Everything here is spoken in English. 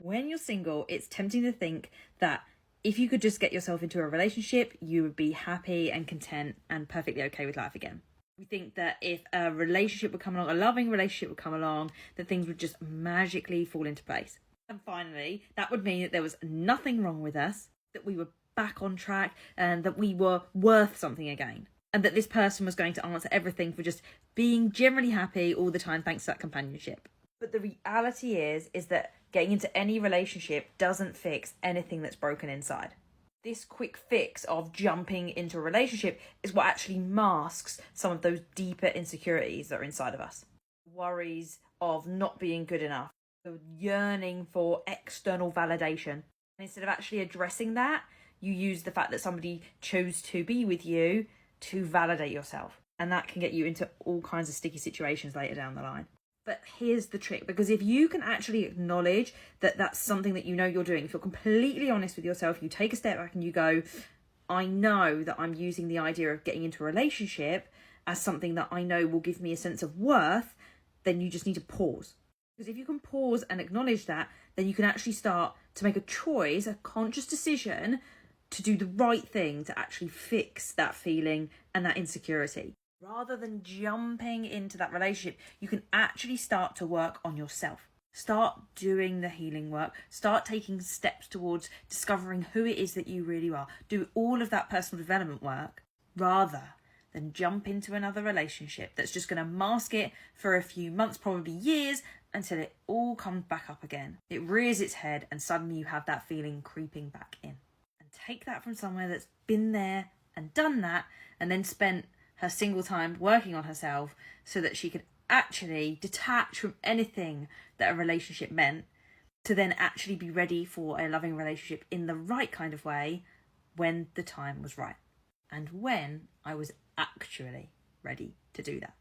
When you're single, it's tempting to think that if you could just get yourself into a relationship, you would be happy and content and perfectly okay with life again. We think that if a relationship would come along, a loving relationship would come along, that things would just magically fall into place. And finally, that would mean that there was nothing wrong with us, that we were back on track, and that we were worth something again. And that this person was going to answer everything for just being generally happy all the time thanks to that companionship. But the reality is that getting into any relationship doesn't fix anything that's broken inside. This quick fix of jumping into a relationship is what actually masks some of those deeper insecurities that are inside of us. Worries of not being good enough, the yearning for external validation. And instead of actually addressing that, you use the fact that somebody chose to be with you to validate yourself. And that can get you into all kinds of sticky situations later down the line. But here's the trick, because if you can actually acknowledge that that's something that you know you're doing, if you're completely honest with yourself, you take a step back and you go, I know that I'm using the idea of getting into a relationship as something that I know will give me a sense of worth, then you just need to pause. Because if you can pause and acknowledge that, then you can actually start to make a choice, a conscious decision to do the right thing to actually fix that feeling and that insecurity. Rather than jumping into that relationship, you can actually start to work on yourself. Start doing the healing work. Start taking steps towards discovering who it is that you really are. Do all of that personal development work rather than jump into another relationship that's just going to mask it for a few months, probably years, until it all comes back up again. It rears its head and suddenly you have that feeling creeping back in. And take that from somewhere that's been there and done that and then spent her single time working on herself so that she could actually detach from anything that a relationship meant to then actually be ready for a loving relationship in the right kind of way when the time was right and when I was actually ready to do that.